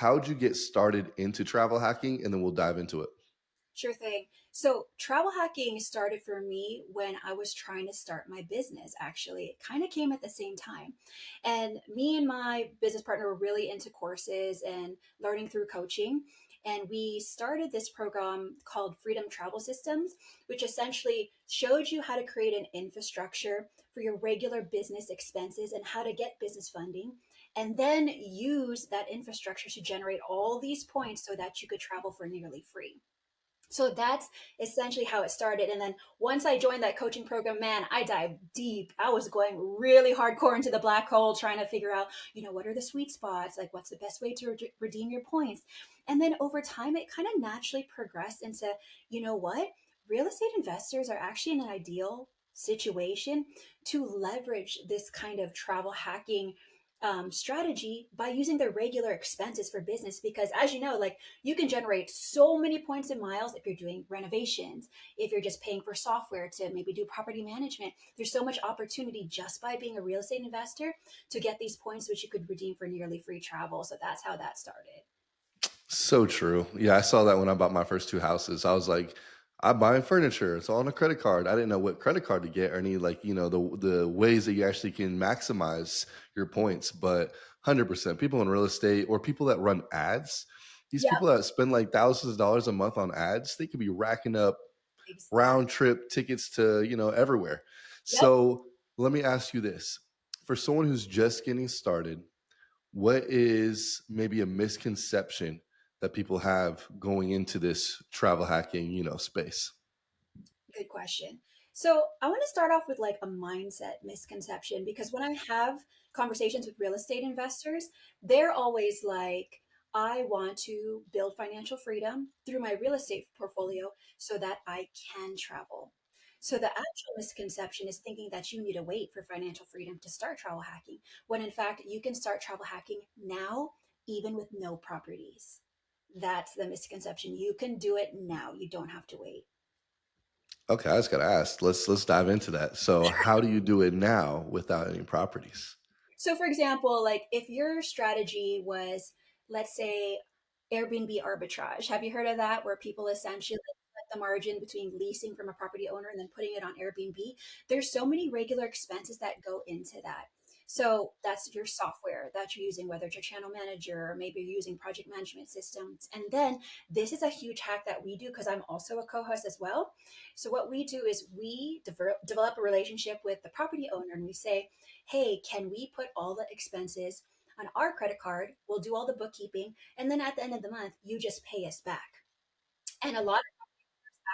how'd you get started into travel hacking? And then we'll dive into it. Sure thing. So, travel hacking started for me when I was trying to start my business, actually. It kind of came at the same time. And me and my business partner were really into courses and learning through coaching. And we started this program called Freedom Travel Systems, which essentially showed you how to create an infrastructure for your regular business expenses and how to get business funding. And then use that infrastructure to generate all these points so that you could travel for nearly free. So that's essentially how it started. And then once I joined that coaching program, man, I dived deep. I was going really hardcore into the black hole, trying to figure out, what are the sweet spots? Like, what's the best way to redeem your points? And then over time, it kind of naturally progressed into, you know what? Real estate investors are actually in an ideal situation to leverage this kind of travel hacking strategy by using their regular expenses for business because as you know, like you can generate so many points and miles if you're doing renovations, if you're just paying for software to maybe do property management. There's so much opportunity just by being a real estate investor to get these points, which you could redeem for nearly free travel. So that's how that started. So true. Yeah, I saw that when I bought my first two houses. I was like, I'm buying furniture. It's all on a credit card. I didn't know what credit card to get or any like, the ways that you actually can maximize your points. But 100% people in real estate or people that run ads, these Yep, people that spend like thousands of dollars a month on ads, they could be racking up round exactly. trip tickets to, everywhere. Yep. So let me ask you this. For someone who's just getting started, what is maybe a misconception that people have going into this travel hacking, space? Good question. So I want to start off with like a mindset misconception because when I have conversations with real estate investors, they're always like, I want to build financial freedom through my real estate portfolio so that I can travel. So the actual misconception is thinking that you need to wait for financial freedom to start travel hacking, when in fact you can start travel hacking now, even with no properties. That's the misconception. You can do it now. You don't have to wait. Okay, I just gotta ask. Let's dive into that. So how do you do it now without any properties? So, for example, like if your strategy was, let's say, Airbnb arbitrage, have you heard of that? Where people essentially split the margin between leasing from a property owner and then putting it on Airbnb. There's so many regular expenses that go into that. So that's your software that you're using, whether it's your channel manager or maybe you're using project management systems. And then this is a huge hack that we do because I'm also a co-host as well. So what we do is we develop a relationship with the property owner and we say, hey, can we put all the expenses on our credit card? We'll do all the bookkeeping. And then at the end of the month, you just pay us back. And a lot of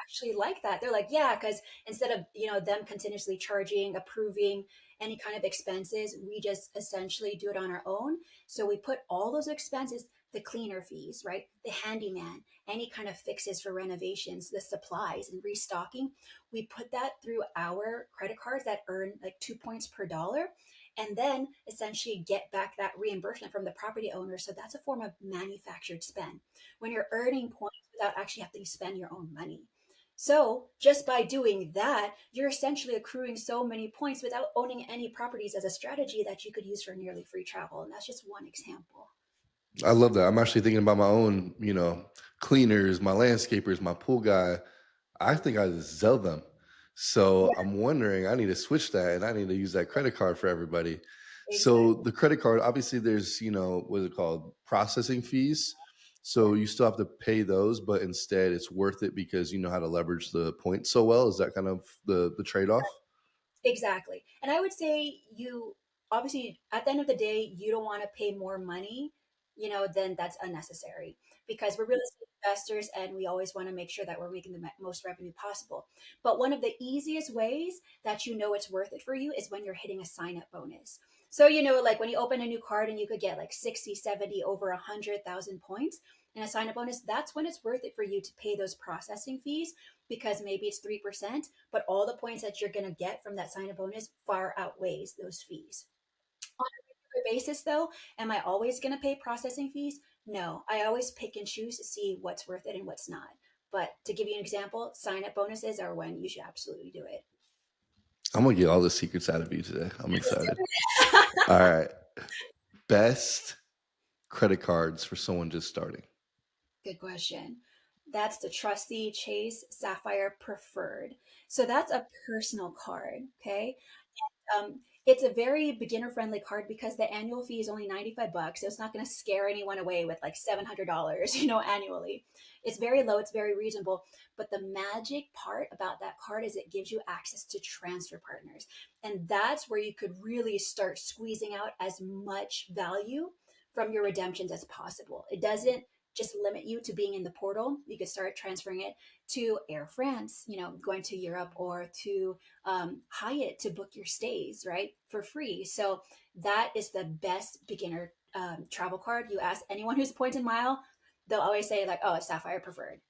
actually like that. They're like, yeah, because instead of, them continuously charging, approving any kind of expenses, we just essentially do it on our own. So we put all those expenses, the cleaner fees, right? The handyman, any kind of fixes for renovations, the supplies and restocking, we put that through our credit cards that earn like 2 points per dollar and then essentially get back that reimbursement from the property owner. So that's a form of manufactured spend when you're earning points without actually having to spend your own money. So, just by doing that, you're essentially accruing so many points without owning any properties as a strategy that you could use for nearly free travel. And that's just one example. I love that. I'm actually thinking about my own, cleaners, my landscapers, my pool guy. I think I just sell them. So Yeah, I'm wondering, I need to switch that and I need to use that credit card for everybody. So exactly. the credit card, obviously there's, what is it called? Processing fees. Yeah. So you still have to pay those, but instead it's worth it because you know how to leverage the points so well. Is that kind of the trade-off? Exactly. And I would say you obviously at the end of the day, you don't want to pay more money, then that's unnecessary because we're real estate investors and we always want to make sure that we're making the most revenue possible. But one of the easiest ways that you know it's worth it for you is when you're hitting a sign up bonus. So, like when you open a new card and you could get like 60, 70, over 100,000 points in a sign up bonus, that's when it's worth it for you to pay those processing fees because maybe it's 3%, but all the points that you're going to get from that sign up bonus far outweighs those fees. On a regular basis, though, am I always going to pay processing fees? No, I always pick and choose to see what's worth it and what's not. But to give you an example, sign up bonuses are when you should absolutely do it. I'm gonna get all the secrets out of you today. I'm Let's do excited. it. All right. Best credit cards for someone just starting? Good question. That's the trusty Chase Sapphire Preferred. So that's a personal card. Okay. It's a very beginner friendly card because the annual fee is only 95 bucks. So it's not going to scare anyone away with like $700, annually. It's very low, it's very reasonable. But the magic part about that card is it gives you access to transfer partners. And that's where you could really start squeezing out as much value from your redemptions as possible. It doesn't just limit you to being in the portal. You could start transferring it to Air France, going to Europe, or to Hyatt to book your stays, right, for free. So that is the best beginner travel card. You ask anyone who's point and mile, they'll always say like, "Oh, it's Sapphire Preferred."